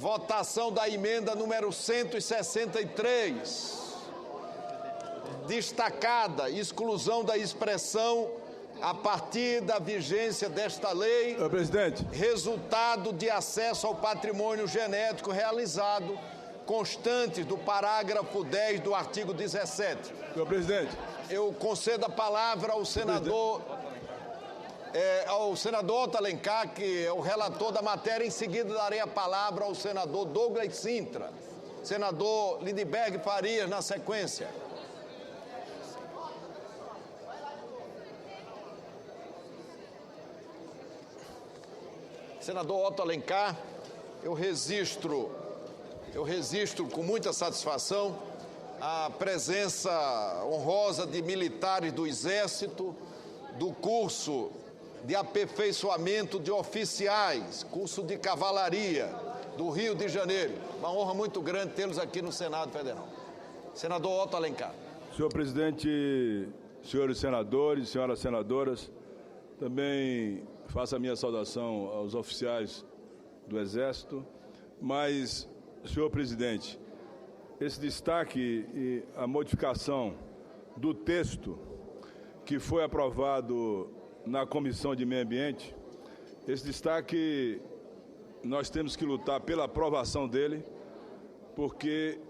Votação da emenda número 163. Destacada exclusão da expressão a partir da vigência desta lei, Senhor presidente, resultado de acesso ao patrimônio genético realizado, constantes do parágrafo 10 do artigo 17. senhor presidente, Eu concedo a palavra ao senador Otto Alencar, que é o relator da matéria. Em seguida, darei a palavra ao senador Douglas Sintra. Senador Lindbergh Farias, na sequência. Senador Otto Alencar, eu registro com muita satisfação a presença honrosa de militares do Exército, do curso de aperfeiçoamento de oficiais, curso de cavalaria do Rio de Janeiro. Uma honra muito grande tê-los aqui no Senado Federal. Senador Otto Alencar. senhor presidente, senhores senadores, senhoras senadoras, também faço a minha saudação aos oficiais do Exército, mas, senhor presidente, esse destaque e a modificação do texto que foi aprovado na Comissão de Meio Ambiente, esse destaque nós temos que lutar pela aprovação dele, porque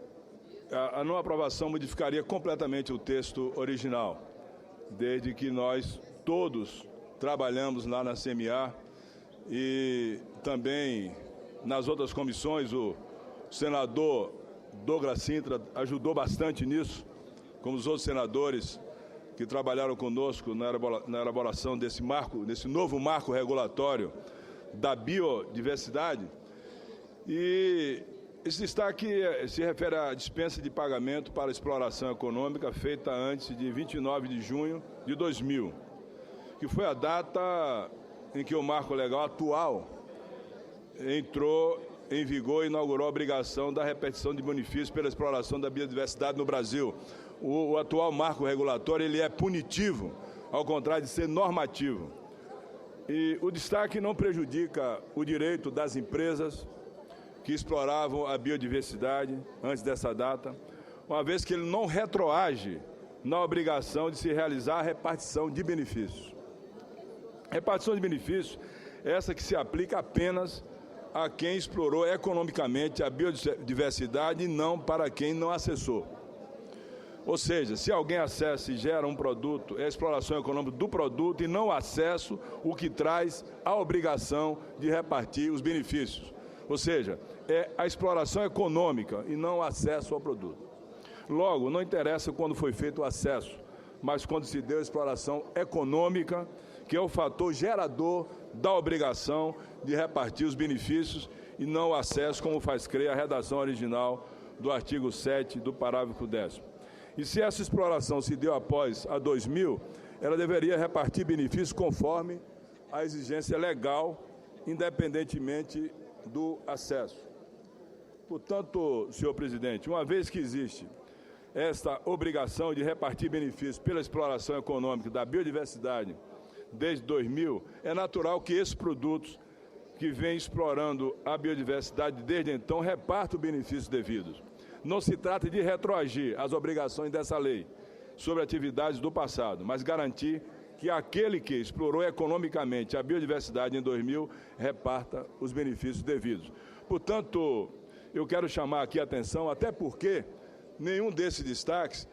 a não aprovação modificaria completamente o texto original, desde que nós todos trabalhamos lá na CMA e também nas outras comissões. O senador Douglas Sintra ajudou bastante nisso, como os outros senadores que trabalharam conosco na elaboração desse novo marco regulatório da biodiversidade. E esse destaque se refere à dispensa de pagamento para exploração econômica feita antes de 29 de junho de 2000, que foi a data em que o marco legal atual entrou em vigor e inaugurou a obrigação da repetição de benefícios pela exploração da biodiversidade no Brasil. O atual marco regulatório ele é punitivo, ao contrário de ser normativo. E o destaque não prejudica o direito das empresas que exploravam a biodiversidade antes dessa data, uma vez que ele não retroage na obrigação de se realizar a repartição de benefícios. Repartição de benefícios, essa que se aplica apenas a quem explorou economicamente a biodiversidade e não para quem não acessou. Ou seja, se alguém acessa e gera um produto, é a exploração econômica do produto e não o acesso, o que traz a obrigação de repartir os benefícios. Ou seja, é a exploração econômica e não o acesso ao produto. Logo, não interessa quando foi feito o acesso, mas quando se deu a exploração econômica, que é o fator gerador da obrigação de repartir os benefícios e não o acesso, como faz crer a redação original do artigo 7 do parágrafo 10º. E se essa exploração se deu após a 2000, ela deveria repartir benefícios conforme a exigência legal, independentemente do acesso. Portanto, senhor presidente, uma vez que existe esta obrigação de repartir benefícios pela exploração econômica da biodiversidade desde 2000, é natural que esses produtos que vêm explorando a biodiversidade desde então repartam benefícios devidos. Não se trata de retroagir as obrigações dessa lei sobre atividades do passado, mas garantir que aquele que explorou economicamente a biodiversidade em 2000 reparta os benefícios devidos. Portanto, eu quero chamar aqui a atenção, até porque nenhum desses destaques,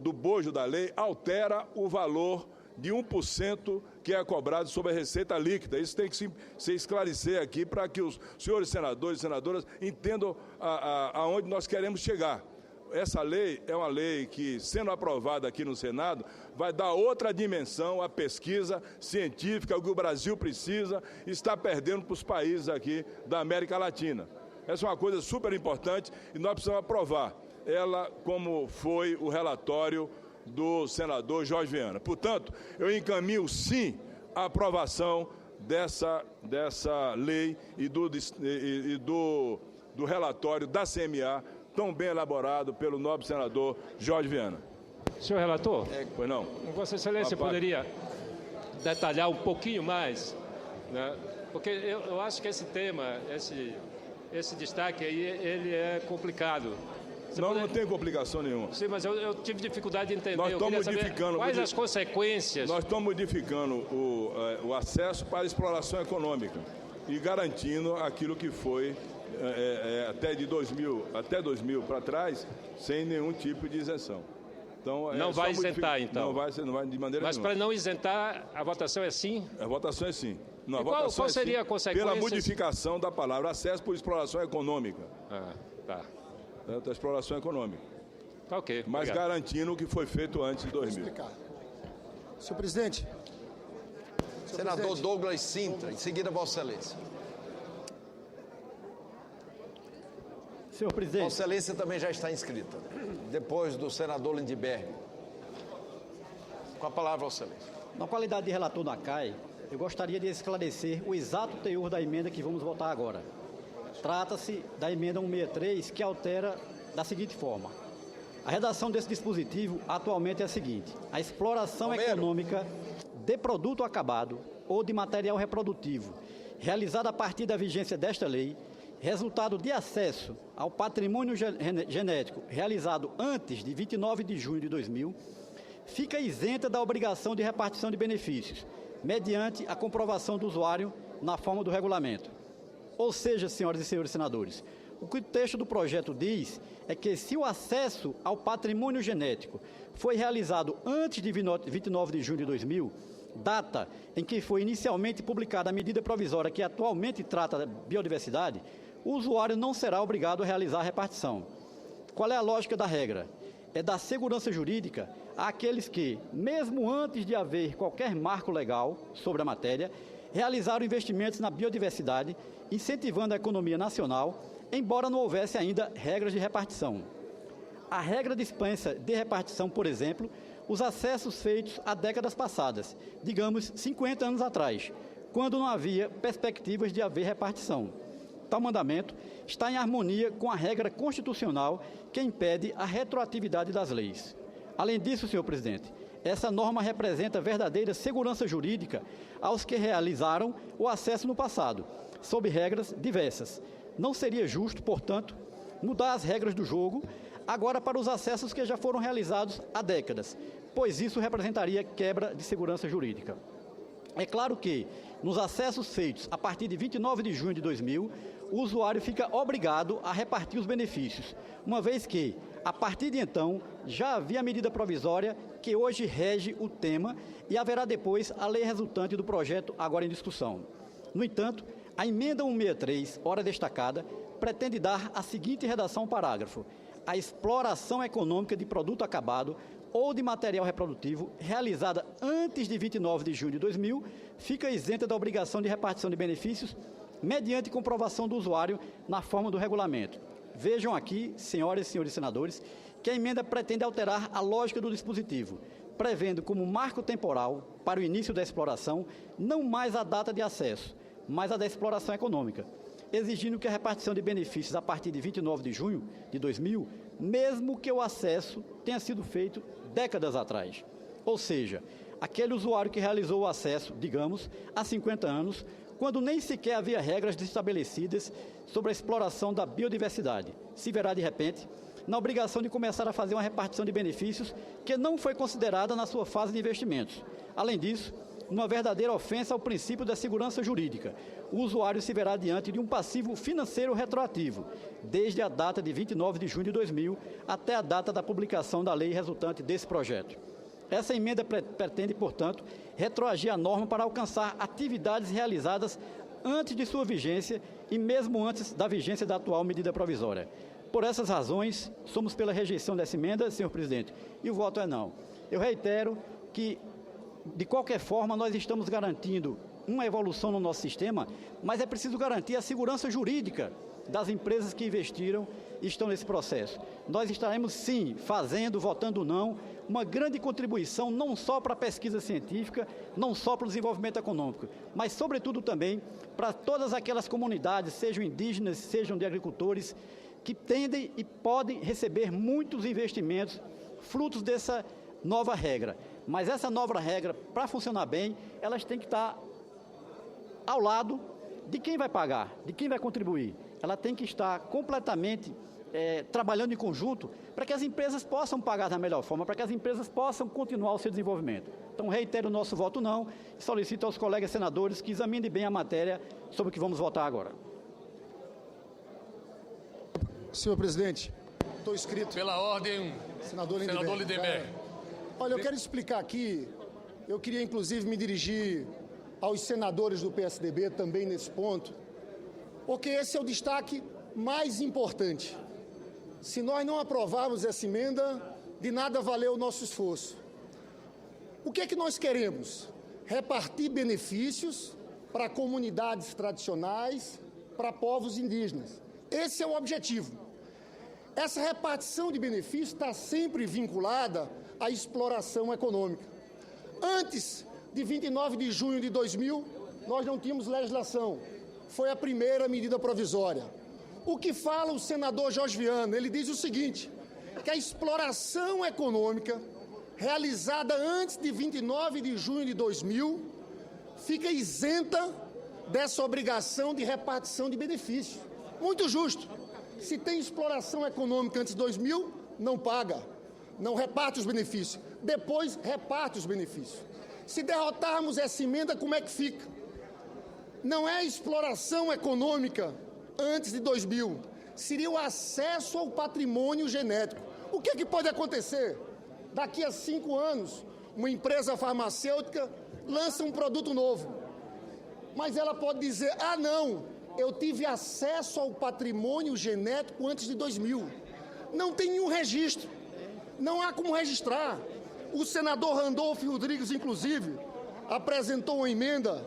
do bojo da lei, altera o valor de 1% que é cobrado sobre a receita líquida. Isso tem que se esclarecer aqui para que os senhores senadores e senadoras entendam aonde nós queremos chegar. Essa lei é uma lei que, sendo aprovada aqui no Senado, vai dar outra dimensão à pesquisa científica, o que o Brasil precisa e está perdendo para os países aqui da América Latina. Essa é uma coisa super importante e nós precisamos aprovar ela, como foi o relatório do senador Jorge Viana. Portanto, eu encaminho sim a aprovação dessa lei e do relatório da CMA, tão bem elaborado pelo nobre senador Jorge Viana. Senhor relator, Pois não? Vossa Excelência poderia detalhar um pouquinho mais, né? Porque eu acho que esse tema, esse destaque aí, ele é complicado. Não tem complicação nenhuma. Sim, mas eu tive dificuldade de entender. Nós estamos modificando. Quais as consequências? Nós estamos modificando o acesso para a exploração econômica e garantindo aquilo que foi até 2000 para trás, sem nenhum tipo de isenção. Então, não vai isentar, então? Não vai de maneira Mas nenhuma. para não isentar, a votação é sim? A votação é sim. Não, qual seria a consequência? Pela modificação da palavra acesso por exploração econômica. Ah, tá. Da exploração econômica. Tá, ok. Mas obrigado. Garantindo o que foi feito antes de 2000. Vou explicar. Senhor presidente. Senador Douglas Sintra, em seguida, Vossa Excelência. Senhor presidente. Vossa Excelência também já está inscrita, depois do senador Lindbergh. Com a palavra, Vossa Excelência. Na qualidade de relator da CAI, eu gostaria de esclarecer o exato teor da emenda que vamos votar agora. Trata-se da emenda 163, que altera da seguinte forma. A redação desse dispositivo atualmente é a seguinte: a exploração econômica de produto acabado ou de material reprodutivo, realizada a partir da vigência desta lei, resultado de acesso ao patrimônio genético realizado antes de 29 de junho de 2000, fica isenta da obrigação de repartição de benefícios, mediante a comprovação do usuário na forma do regulamento. Ou seja, senhoras e senhores senadores, o que o texto do projeto diz é que se o acesso ao patrimônio genético foi realizado antes de 29 de junho de 2000, data em que foi inicialmente publicada a medida provisória que atualmente trata da biodiversidade, o usuário não será obrigado a realizar a repartição. Qual é a lógica da regra? É dar segurança jurídica àqueles que, mesmo antes de haver qualquer marco legal sobre a matéria, realizaram investimentos na biodiversidade, incentivando a economia nacional, embora não houvesse ainda regras de repartição. A regra dispensa de repartição, por exemplo, os acessos feitos há décadas passadas, digamos 50 anos atrás, quando não havia perspectivas de haver repartição. Tal mandamento está em harmonia com a regra constitucional que impede a retroatividade das leis. Além disso, senhor presidente, essa norma representa verdadeira segurança jurídica aos que realizaram o acesso no passado, sob regras diversas. Não seria justo, portanto, mudar as regras do jogo agora para os acessos que já foram realizados há décadas, pois isso representaria quebra de segurança jurídica. É claro que, nos acessos feitos a partir de 29 de junho de 2000, o usuário fica obrigado a repartir os benefícios, uma vez que, a partir de então, já havia a medida provisória que hoje rege o tema e haverá depois a lei resultante do projeto agora em discussão. No entanto, a emenda 163, ora destacada, pretende dar a seguinte redação ao parágrafo: a exploração econômica de produto acabado ou de material reprodutivo realizada antes de 29 de junho de 2000 fica isenta da obrigação de repartição de benefícios mediante comprovação do usuário na forma do regulamento. Vejam aqui, senhoras e senhores senadores, que a emenda pretende alterar a lógica do dispositivo, prevendo como marco temporal para o início da exploração não mais a data de acesso, mas a da exploração econômica, exigindo que a repartição de benefícios a partir de 29 de junho de 2000, mesmo que o acesso tenha sido feito décadas atrás. Ou seja, aquele usuário que realizou o acesso, digamos, há 50 anos, quando nem sequer havia regras estabelecidas sobre a exploração da biodiversidade, se verá de repente na obrigação de começar a fazer uma repartição de benefícios que não foi considerada na sua fase de investimentos. Além disso, uma verdadeira ofensa ao princípio da segurança jurídica. O usuário se verá diante de um passivo financeiro retroativo, desde a data de 29 de junho de 2000 até a data da publicação da lei resultante desse projeto. Essa emenda pretende, portanto, retroagir a norma para alcançar atividades realizadas antes de sua vigência e mesmo antes da vigência da atual medida provisória. Por essas razões, somos pela rejeição dessa emenda, senhor presidente, e o voto é não. Eu reitero que, de qualquer forma, nós estamos garantindo uma evolução no nosso sistema, mas é preciso garantir a segurança jurídica das empresas que investiram e estão nesse processo. Nós estaremos, sim, votando não, uma grande contribuição não só para a pesquisa científica, não só para o desenvolvimento econômico, mas, sobretudo, também para todas aquelas comunidades, sejam indígenas, sejam de agricultores, que tendem e podem receber muitos investimentos frutos dessa nova regra. Mas essa nova regra, para funcionar bem, elas têm que estar ao lado de quem vai pagar, de quem vai contribuir. ela tem que estar completamente trabalhando em conjunto para que as empresas possam pagar da melhor forma, para que as empresas possam continuar o seu desenvolvimento. Então, reitero o nosso voto não e solicito aos colegas senadores que examinem bem a matéria sobre o que vamos votar agora. Senhor presidente, estou inscrito. Pela ordem, senador Lindenberg. Olha, eu quero explicar aqui, eu queria inclusive me dirigir aos senadores do PSDB também nesse ponto, porque esse é o destaque mais importante. Se nós não aprovarmos essa emenda, de nada valeu o nosso esforço. O que é que nós queremos? Repartir benefícios para comunidades tradicionais, para povos indígenas. Esse é o objetivo. Essa repartição de benefícios está sempre vinculada à exploração econômica. Antes de 29 de junho de 2000, nós não tínhamos legislação. Foi a primeira medida provisória. O que fala o senador Jorge Viana? Ele diz o seguinte, que a exploração econômica realizada antes de 29 de junho de 2000 fica isenta dessa obrigação de repartição de benefícios. Muito justo. Se tem exploração econômica antes de 2000, não paga, não reparte os benefícios. Depois, reparte os benefícios. Se derrotarmos essa emenda, como é que fica? Não é exploração econômica antes de 2000, seria o acesso ao patrimônio genético. O que é que pode acontecer? Daqui a 5 anos, uma empresa farmacêutica lança um produto novo, mas ela pode dizer, ah não, eu tive acesso ao patrimônio genético antes de 2000. Não tem nenhum registro, não há como registrar. O senador Randolfo Rodrigues, inclusive, apresentou uma emenda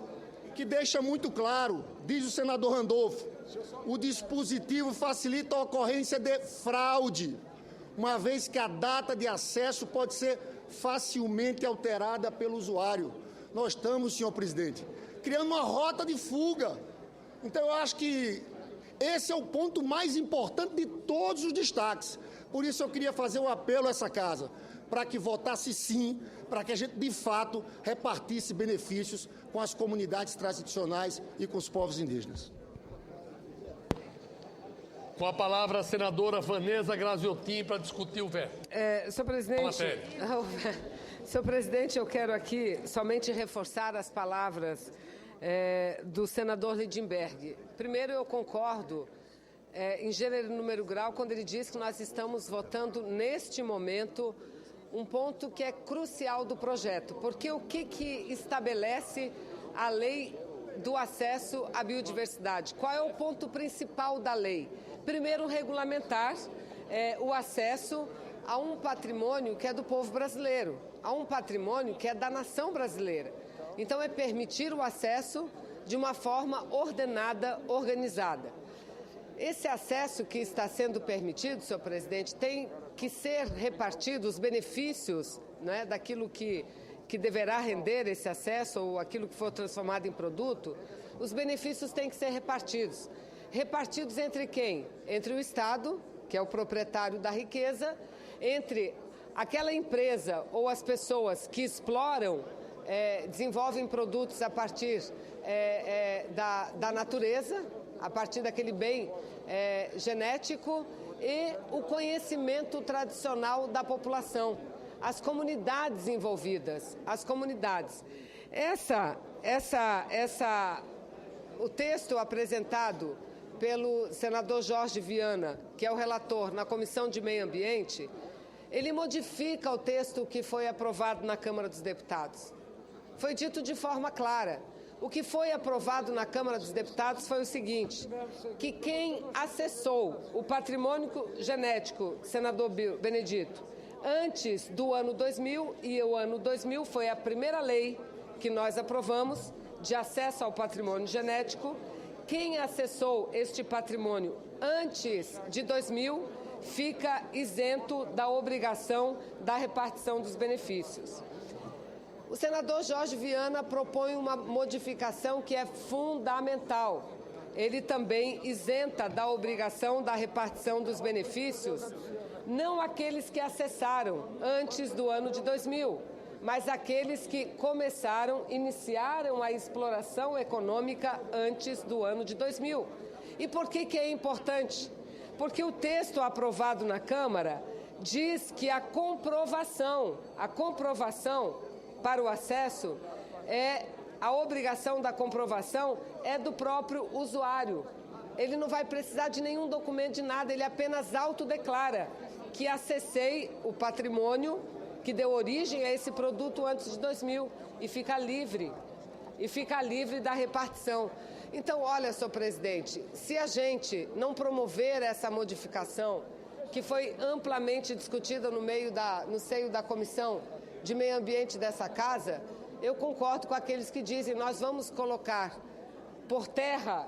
que deixa muito claro, diz o senador Randolfo, o dispositivo facilita a ocorrência de fraude, uma vez que a data de acesso pode ser facilmente alterada pelo usuário. Nós estamos, senhor presidente, criando uma rota de fuga. Então, eu acho que esse é o ponto mais importante de todos os destaques. Por isso, eu queria fazer um apelo a essa casa, para que votasse sim, para que a gente, de fato, repartisse benefícios com as comunidades tradicionais e com os povos indígenas. Com a palavra a senadora Vanessa Graziotin para discutir o veto. Senhor presidente, senhor presidente, eu quero aqui somente reforçar as palavras do senador Lindenberg. Primeiro, eu concordo em gênero e número grau quando ele diz que nós estamos votando neste momento um ponto que é crucial do projeto, porque o que estabelece a lei do acesso à biodiversidade? Qual é o ponto principal da lei? Primeiro, regulamentar o acesso a um patrimônio que é do povo brasileiro, a um patrimônio que é da nação brasileira. Então, é permitir o acesso de uma forma ordenada, organizada. Esse acesso que está sendo permitido, senhor presidente, tem que ser repartido, os benefícios, né, daquilo que deverá render esse acesso ou aquilo que for transformado em produto, os benefícios têm que ser repartidos. Repartidos entre quem? Entre o Estado, que é o proprietário da riqueza, entre aquela empresa ou as pessoas que exploram, desenvolvem produtos a partir da natureza, a partir daquele bem genético e o conhecimento tradicional da população, as comunidades envolvidas, as comunidades. O texto apresentado pelo senador Jorge Viana, que é o relator na Comissão de Meio Ambiente, ele modifica o texto que foi aprovado na Câmara dos Deputados. Foi dito de forma clara. O que foi aprovado na Câmara dos Deputados foi o seguinte, que quem acessou o patrimônio genético, senador Benedito, antes do ano 2000, e o ano 2000 foi a primeira lei que nós aprovamos de acesso ao patrimônio genético, quem acessou este patrimônio antes de 2000 fica isento da obrigação da repartição dos benefícios. O senador Jorge Viana propõe uma modificação que é fundamental. Ele também isenta da obrigação da repartição dos benefícios, não aqueles que acessaram antes do ano de 2000, mas aqueles que iniciaram a exploração econômica antes do ano de 2000. E por que é importante? Porque o texto aprovado na Câmara diz que a comprovação para o acesso a obrigação da comprovação é do próprio usuário. Ele não vai precisar de nenhum documento, de nada, ele apenas autodeclara que acessei o patrimônio que deu origem a esse produto antes de 2000 e fica livre da repartição. Então, olha, senhor presidente, se a gente não promover essa modificação, que foi amplamente discutida no seio da Comissão de Meio Ambiente dessa Casa, eu concordo com aqueles que dizem nós vamos colocar por terra,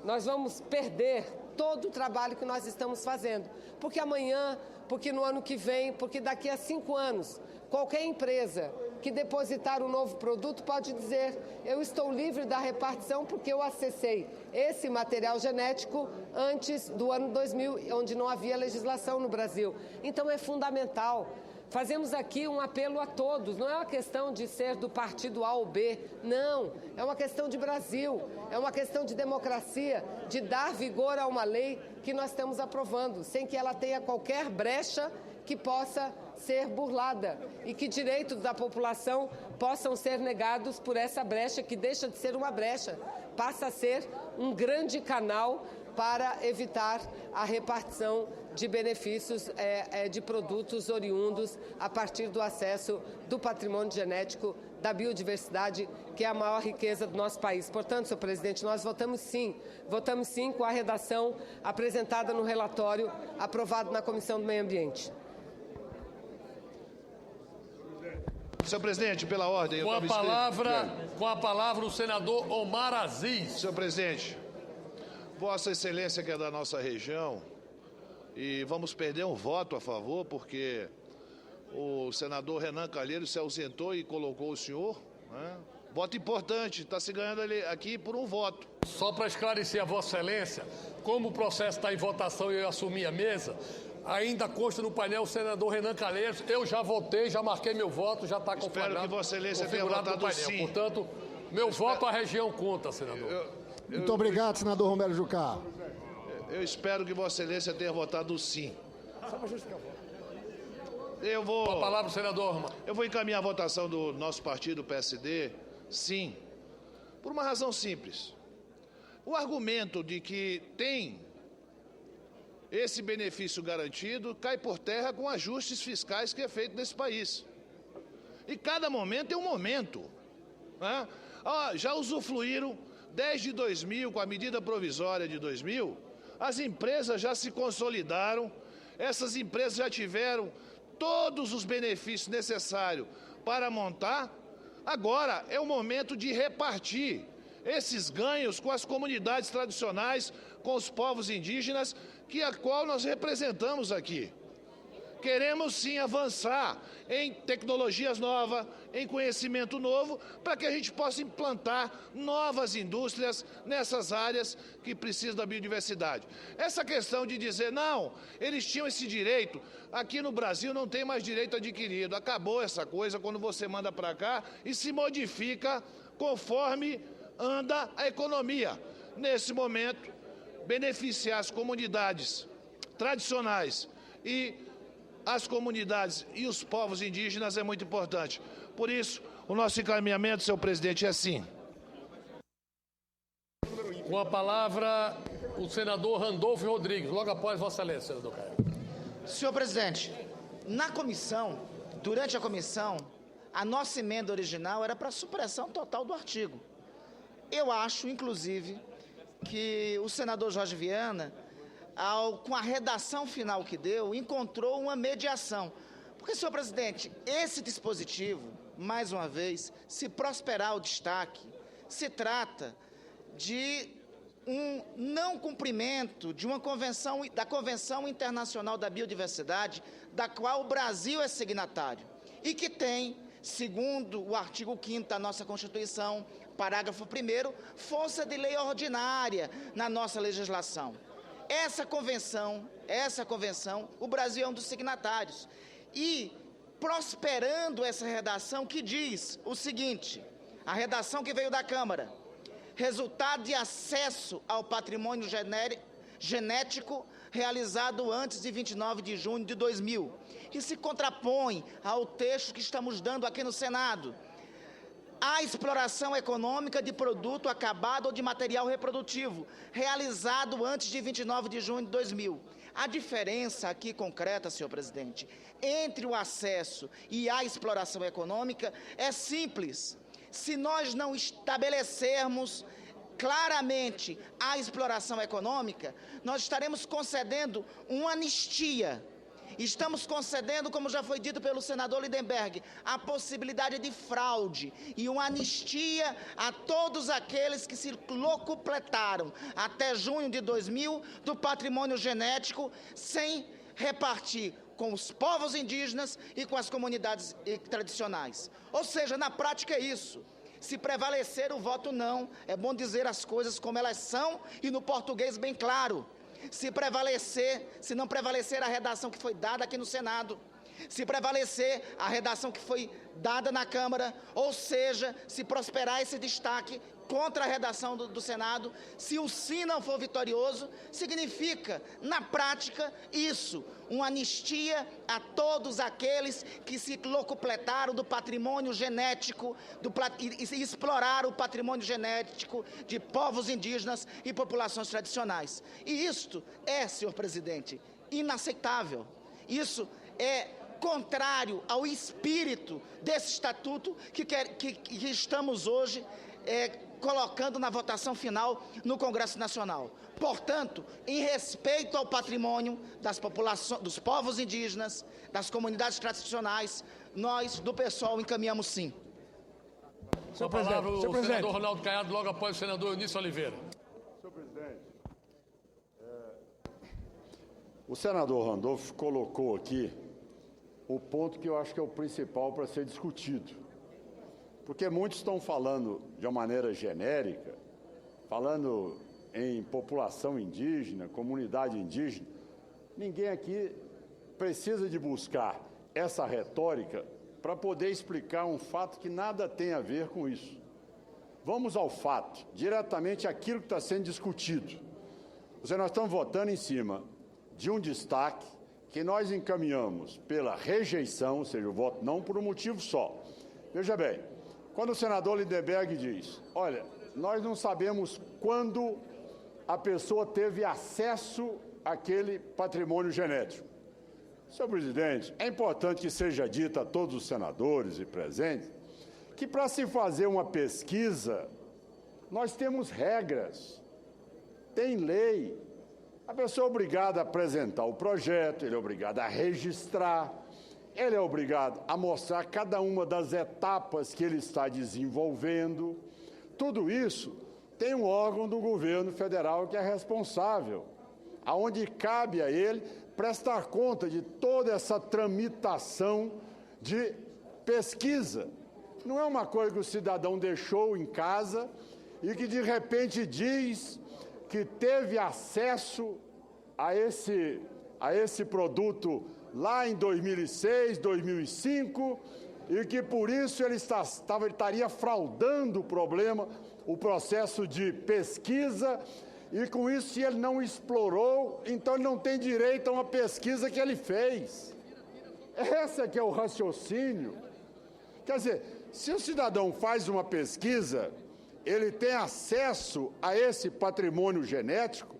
nós vamos perder todo o trabalho que nós estamos fazendo. Porque amanhã, porque no ano que vem, porque daqui a 5 anos, qualquer empresa que depositar um novo produto pode dizer eu estou livre da repartição porque eu acessei esse material genético antes do ano 2000, onde não havia legislação no Brasil. Então é fundamental. Fazemos aqui um apelo a todos, não é uma questão de ser do partido A ou B, não, é uma questão de Brasil, é uma questão de democracia, de dar vigor a uma lei que nós estamos aprovando, sem que ela tenha qualquer brecha que possa ser burlada e que direitos da população possam ser negados por essa brecha, que deixa de ser uma brecha, passa a ser um grande canal para evitar a repartição de benefícios de produtos oriundos a partir do acesso do patrimônio genético, da biodiversidade, que é a maior riqueza do nosso país. Portanto, senhor presidente, nós votamos sim com a redação apresentada no relatório aprovado na Comissão do Meio Ambiente. Senhor presidente, pela ordem... Com a palavra o senador Omar Aziz. Senhor presidente, Vossa Excelência, que é da nossa região, e vamos perder um voto a favor, porque o senador Renan Calheiros se ausentou e colocou o senhor, né? Voto importante, está se ganhando aqui por um voto. Só para esclarecer a Vossa Excelência, como o processo está em votação e eu assumi a mesa, ainda consta no painel o senador Renan Calheiros. Eu já votei, já marquei meu voto, já está configurado. Espero que Vossa Excelência tenha no votado painel. sim. Portanto, meu voto à região conta, senador. Muito obrigado, senador Romero Jucá. Eu espero que Vossa Excelência tenha votado sim. Com a palavra o senador Romero. Eu vou encaminhar a votação do nosso partido, o PSD, sim, por uma razão simples. O argumento de que tem esse benefício garantido cai por terra com ajustes fiscais que é feito nesse país. E cada momento é um momento, né? Já usufruíram desde 2000, com a medida provisória de 2000, as empresas já se consolidaram, essas empresas já tiveram todos os benefícios necessários para montar. Agora é o momento de repartir esses ganhos com as comunidades tradicionais, com os povos indígenas, a qual nós representamos aqui. Queremos sim avançar em tecnologias novas, em conhecimento novo, para que a gente possa implantar novas indústrias nessas áreas que precisam da biodiversidade. Essa questão de dizer, não, eles tinham esse direito, aqui no Brasil não tem mais direito adquirido. Acabou essa coisa quando você manda para cá e se modifica conforme anda a economia. Nesse momento, beneficiar as comunidades tradicionais e as comunidades e os povos indígenas é muito importante. Por isso, o nosso encaminhamento, senhor presidente, é sim. Com a palavra, o senador Randolfo Rodrigues. Logo após Vossa Excelência, senador Caio. Senhor presidente, na comissão, durante a comissão, a nossa emenda original era para supressão total do artigo. Eu acho, inclusive, que o senador Jorge Viana, com a redação final que deu, encontrou uma mediação. Porque, senhor presidente, esse dispositivo, mais uma vez, se prosperar o destaque, se trata de um não cumprimento de uma convenção, da Convenção Internacional da Biodiversidade, da qual o Brasil é signatário, e que tem, segundo o artigo 5º da nossa Constituição, parágrafo 1º, força de lei ordinária na nossa legislação. Essa convenção, o Brasil é um dos signatários. E, prosperando essa redação que diz o seguinte, a redação que veio da Câmara, resultado de acesso ao patrimônio genético realizado antes de 29 de junho de 2000, e se contrapõe ao texto que estamos dando aqui no Senado. A exploração econômica de produto acabado ou de material reprodutivo, realizado antes de 29 de junho de 2000. A diferença aqui concreta, senhor presidente, entre o acesso e a exploração econômica é simples. Se nós não estabelecermos claramente a exploração econômica, nós estaremos concedendo uma anistia. Estamos concedendo, como já foi dito pelo senador Lindenberg, a possibilidade de fraude e uma anistia a todos aqueles que se locupletaram até junho de 2000 do patrimônio genético sem repartir com os povos indígenas e com as comunidades tradicionais. Ou seja, na prática é isso. Se prevalecer o voto não, é bom dizer as coisas como elas são e no português bem claro. Se não prevalecer a redação que foi dada aqui no Senado, se prevalecer a redação que foi dada na Câmara, ou seja, se prosperar esse destaque contra a redação do Senado, se o sim não for vitorioso, significa, na prática, isso, uma anistia a todos aqueles que se locupletaram do patrimônio genético e exploraram o patrimônio genético de povos indígenas e populações tradicionais. E isto é, senhor presidente, inaceitável. Isso é contrário ao espírito desse estatuto que estamos hoje colocando na votação final no Congresso Nacional. Portanto, em respeito ao patrimônio das populações, dos povos indígenas, das comunidades tradicionais, nós, do PSOL, encaminhamos sim. Com a palavra o senador Ronaldo Caiado, logo após o senador Eunício Oliveira. Senhor presidente, o senador Randolph colocou aqui o ponto que eu acho que é o principal para ser discutido. Porque muitos estão falando de uma maneira genérica, falando em população indígena, comunidade indígena. Ninguém aqui precisa de buscar essa retórica para poder explicar um fato que nada tem a ver com isso. Vamos ao fato, diretamente aquilo que está sendo discutido. Nós estamos votando em cima de um destaque que nós encaminhamos pela rejeição, ou seja, o voto não por um motivo só. Veja bem, quando o senador Lindenberg diz, olha, nós não sabemos quando a pessoa teve acesso àquele patrimônio genético. Senhor presidente, é importante que seja dito a todos os senadores e presentes que para se fazer uma pesquisa, nós temos regras, tem lei. A pessoa é obrigada a apresentar o projeto, ele é obrigado a registrar, ele é obrigado a mostrar cada uma das etapas que ele está desenvolvendo. Tudo isso tem um órgão do governo federal que é responsável, aonde cabe a ele prestar conta de toda essa tramitação de pesquisa. Não é uma coisa que o cidadão deixou em casa e que de repente diz que teve acesso a esse produto lá em 2006, 2005, e que por isso ele estaria fraudando o processo de pesquisa, e com isso, se ele não explorou, então ele não tem direito a uma pesquisa que ele fez. Esse é que é o raciocínio. Quer dizer, se o cidadão faz uma pesquisa, ele tem acesso a esse patrimônio genético,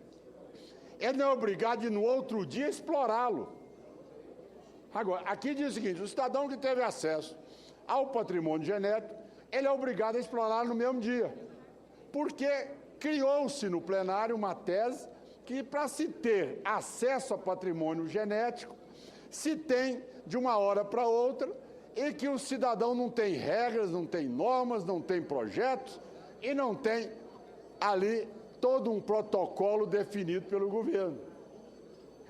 ele não é obrigado de, no outro dia, explorá-lo. Agora, aqui diz o seguinte, o cidadão que teve acesso ao patrimônio genético, ele é obrigado a explorar no mesmo dia. Porque criou-se no plenário uma tese que, para se ter acesso ao patrimônio genético, se tem de uma hora para outra, e que o cidadão não tem regras, não tem normas, não tem projetos, e não tem ali todo um protocolo definido pelo governo.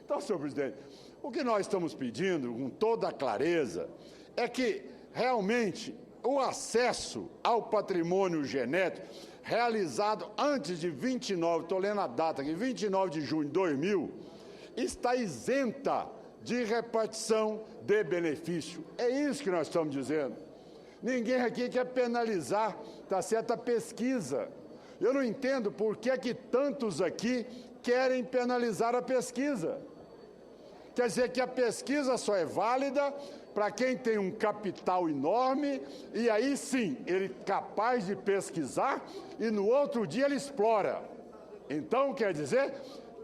Então, senhor presidente, o que nós estamos pedindo, com toda a clareza, é que realmente o acesso ao patrimônio genético realizado antes de 29, estou lendo a data aqui, 29 de junho de 2000, está isenta de repartição de benefício. É isso que nós estamos dizendo. Ninguém aqui quer penalizar, tá certo, a pesquisa. Eu não entendo por que é que tantos aqui querem penalizar a pesquisa. Quer dizer que a pesquisa só é válida para quem tem um capital enorme e aí sim, ele é capaz de pesquisar e no outro dia ele explora. Então, quer dizer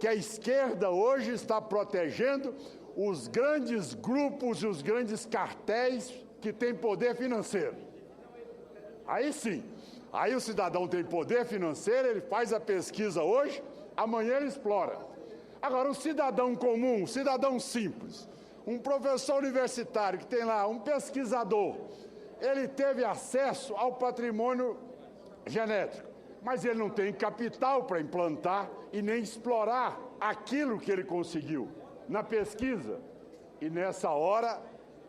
que a esquerda hoje está protegendo os grandes grupos e os grandes cartéis que têm poder financeiro. Aí sim, aí o cidadão tem poder financeiro, ele faz a pesquisa hoje, amanhã ele explora. Agora, um cidadão comum, um cidadão simples, um professor universitário que tem lá, um pesquisador, ele teve acesso ao patrimônio genético, mas ele não tem capital para implantar e nem explorar aquilo que ele conseguiu na pesquisa. E nessa hora,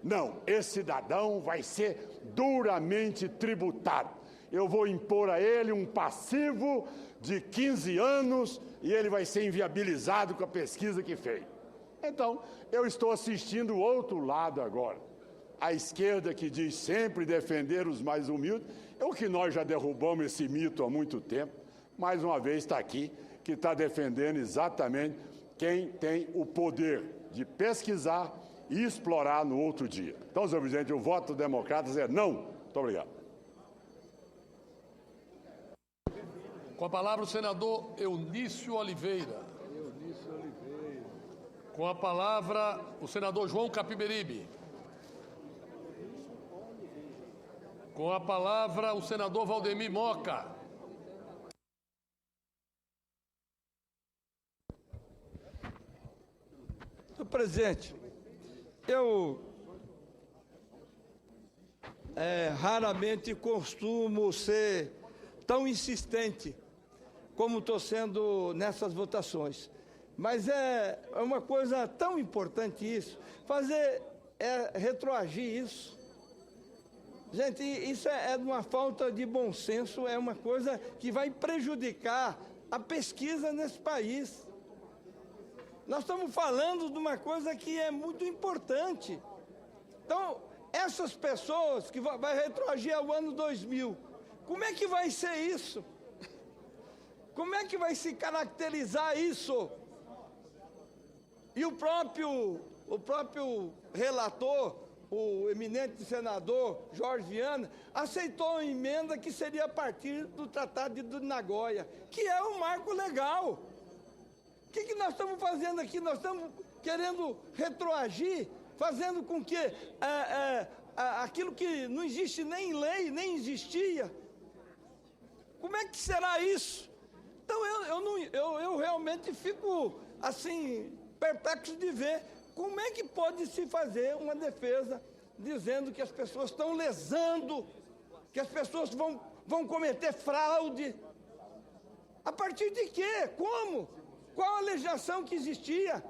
não, esse cidadão vai ser duramente tributado. Eu vou impor a ele um passivo de 15 anos e ele vai ser inviabilizado com a pesquisa que fez. Então, eu estou assistindo o outro lado agora. A esquerda que diz sempre defender os mais humildes, é o que nós já derrubamos esse mito há muito tempo, mais uma vez está aqui, que está defendendo exatamente quem tem o poder de pesquisar e explorar no outro dia. Então, senhor presidente, o voto dos democratas é não. Muito obrigado. Com a palavra o senador Eunício Oliveira. Com a palavra o senador João Capiberibe. Com a palavra o senador Valdemir Moca. Senhor presidente, eu raramente costumo ser tão insistente como estou sendo nessas votações. Mas é uma coisa tão importante isso, retroagir isso. Gente, isso é de uma falta de bom senso, é uma coisa que vai prejudicar a pesquisa nesse país. Nós estamos falando de uma coisa que é muito importante. Então, essas pessoas que vai retroagir ao ano 2000, como é que vai ser isso? Como é que vai se caracterizar isso? E o próprio relator, o eminente senador Jorge Viana, aceitou uma emenda que seria a partir do Tratado de Nagoya, que é um marco legal. O que nós estamos fazendo aqui? Nós estamos querendo retroagir, fazendo com que aquilo que não existe nem em lei, nem existia. Como é que será isso? Então, eu realmente fico, assim, perplexo de ver como é que pode se fazer uma defesa dizendo que as pessoas estão lesando, que as pessoas vão cometer fraude. A partir de quê? Como? Qual a legislação que existia?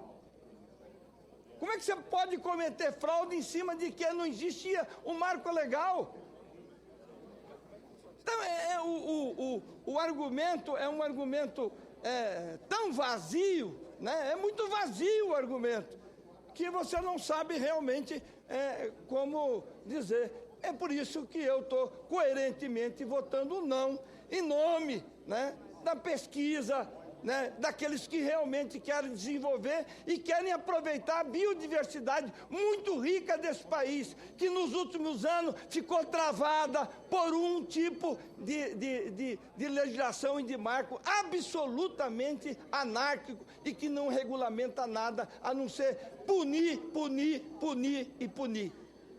Como é que você pode cometer fraude em cima de que não existia um marco legal? Então, o argumento é um argumento tão vazio, né? É muito vazio o argumento, que você não sabe realmente como dizer. É por isso que eu estou coerentemente votando não, em nome, né, da pesquisa, né, daqueles que realmente querem desenvolver e querem aproveitar a biodiversidade muito rica desse país, que nos últimos anos ficou travada por um tipo de legislação e de marco absolutamente anárquico e que não regulamenta nada, a não ser punir, punir, punir e punir.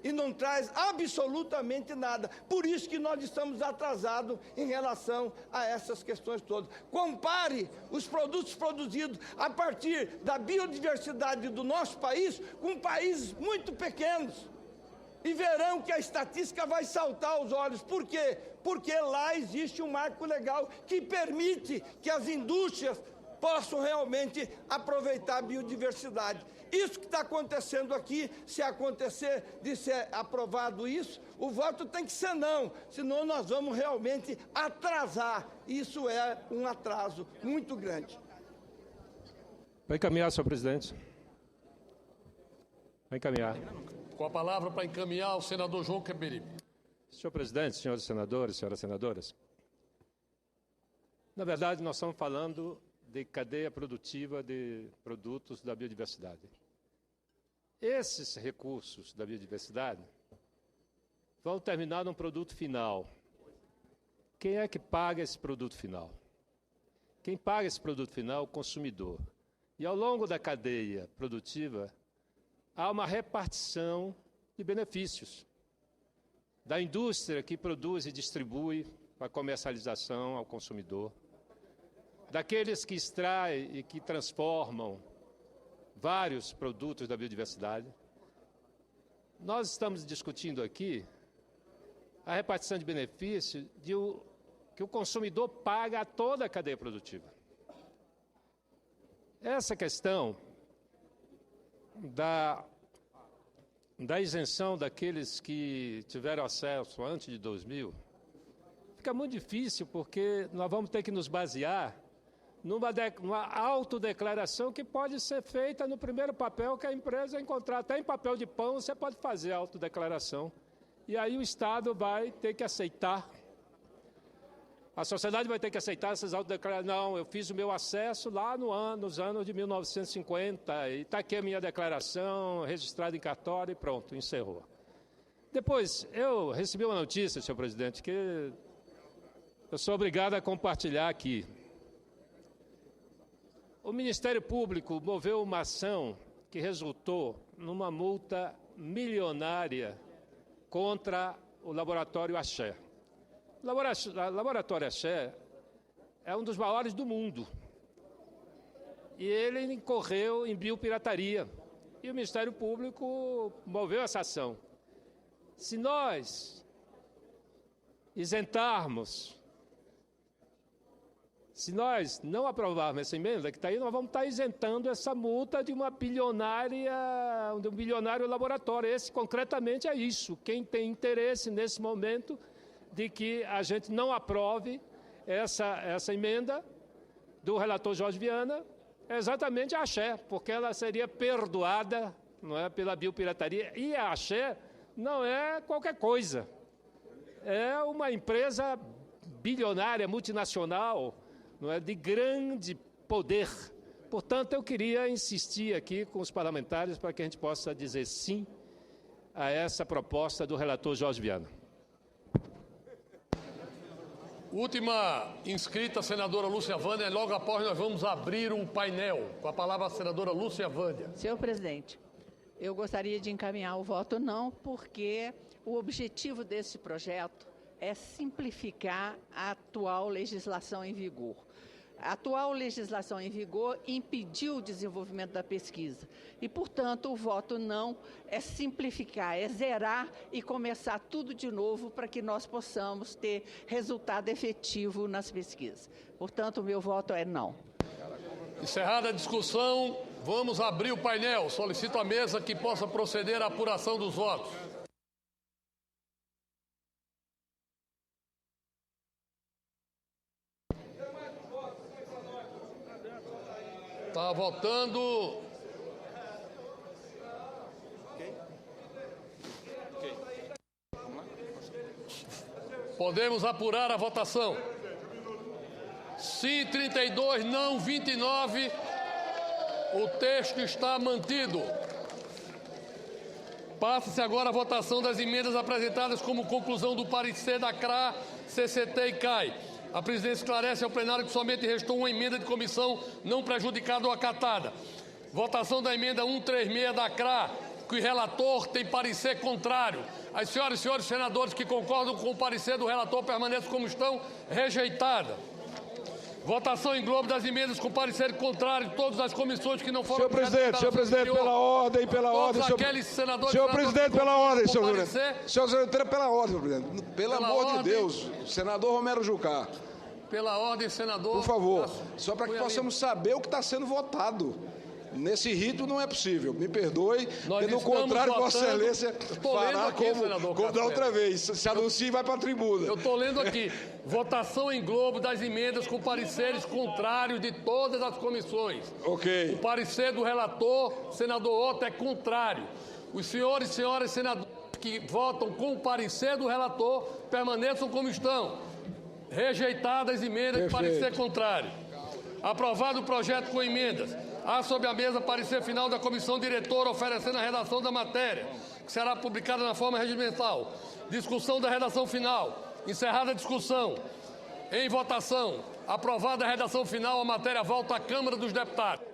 E não traz absolutamente nada. Por isso que nós estamos atrasados em relação a essas questões todas. Compare os produtos produzidos a partir da biodiversidade do nosso país com países muito pequenos. E verão que a estatística vai saltar aos olhos. Por quê? Porque lá existe um marco legal que permite que as indústrias possam realmente aproveitar a biodiversidade. Isso que está acontecendo aqui, se acontecer de ser aprovado isso, o voto tem que ser não, senão nós vamos realmente atrasar. Isso é um atraso muito grande. Vai encaminhar, senhor presidente. Vai encaminhar. Com a palavra para encaminhar o senador João Capiberibe. Senhor presidente, senhores senadores, senhoras senadoras, Na verdade, nós estamos falando de cadeia produtiva de produtos da biodiversidade. Esses recursos da biodiversidade vão terminar num produto final. Quem é que paga esse produto final? Quem paga esse produto final é o consumidor. E ao longo da cadeia produtiva, há uma repartição de benefícios da indústria que produz e distribui para comercialização ao consumidor, daqueles que extraem e que transformam vários produtos da biodiversidade. Nós estamos discutindo aqui a repartição de benefícios que o consumidor paga a toda a cadeia produtiva. Essa questão da isenção daqueles que tiveram acesso antes de 2000 fica muito difícil, porque nós vamos ter que nos basear numa autodeclaração que pode ser feita no primeiro papel que a empresa encontrar. Até em papel de pão você pode fazer a autodeclaração. E aí o Estado vai ter que aceitar, a sociedade vai ter que aceitar essas autodeclarações. Não, eu fiz o meu acesso lá nos anos de 1950, e está aqui a minha declaração, registrada em cartório, e pronto, encerrou. Depois, eu recebi uma notícia, senhor presidente, que eu sou obrigado a compartilhar aqui. O Ministério Público moveu uma ação que resultou numa multa milionária contra o Laboratório Axé. O Laboratório Axé é um dos maiores do mundo. E ele incorreu em biopirataria. E o Ministério Público moveu essa ação. Se nós isentarmos, se nós não aprovarmos essa emenda que está aí, nós vamos estar isentando essa multa de um bilionário laboratório. Esse, concretamente, é isso. Quem tem interesse, nesse momento, de que a gente não aprove essa emenda do relator Jorge Viana, é exatamente a Axé, porque ela seria perdoada, não é, pela biopirataria. E a Axé não é qualquer coisa. É uma empresa bilionária, multinacional, não é, de grande poder. Portanto, eu queria insistir aqui com os parlamentares para que a gente possa dizer sim a essa proposta do relator Jorge Viana. Última inscrita, a senadora Lúcia Vânia. Logo após nós vamos abrir o painel. Com a palavra a senadora Lúcia Vânia. Senhor presidente, eu gostaria de encaminhar o voto não, porque o objetivo desse projeto é simplificar a atual legislação em vigor. A atual legislação em vigor impediu o desenvolvimento da pesquisa e, portanto, o voto não é simplificar, é zerar e começar tudo de novo para que nós possamos ter resultado efetivo nas pesquisas. Portanto, o meu voto é não. Encerrada a discussão, vamos abrir o painel. Solicito à mesa que possa proceder à apuração dos votos. Está votando. Podemos apurar a votação. Sim, 32, não 29. O texto está mantido. Passa-se agora a votação das emendas apresentadas como conclusão do parecer da CRA, CCT e CAI. A presidência esclarece ao plenário que somente restou uma emenda de comissão não prejudicada ou acatada. Votação da emenda 136 da CRA, que o relator tem parecer contrário. As senhoras e senhores senadores que concordam com o parecer do relator permaneçam como estão, rejeitada. Votação em globo das emendas com parecer contrário de todas as comissões que não foram... Senhor presidente, pela ordem, senhor presidente, pela ordem, senhor presidente, pela ordem, senhor presidente. Pelo amor de Deus, senador Romero Jucá. Pela ordem, senador... Por favor, só para que possamos saber o que está sendo votado. Nesse rito não é possível, me perdoe, pelo contrário, Vossa Excelência fará como da outra vez, se anuncia e vai para a tribuna. Eu estou lendo aqui, votação em globo das emendas com pareceres contrários de todas as comissões. Ok. O parecer do relator, senador Otto, é contrário. Os senhores e senhoras senadores que votam com o parecer do relator permaneçam como estão. Rejeitadas as emendas de parecer contrário. Aprovado o projeto com emendas. Há sobre a mesa parecer final da comissão diretora oferecendo a redação da matéria, que será publicada na forma regimental. Discussão da redação final. Encerrada a discussão. Em votação. Aprovada a redação final, a matéria volta à Câmara dos Deputados.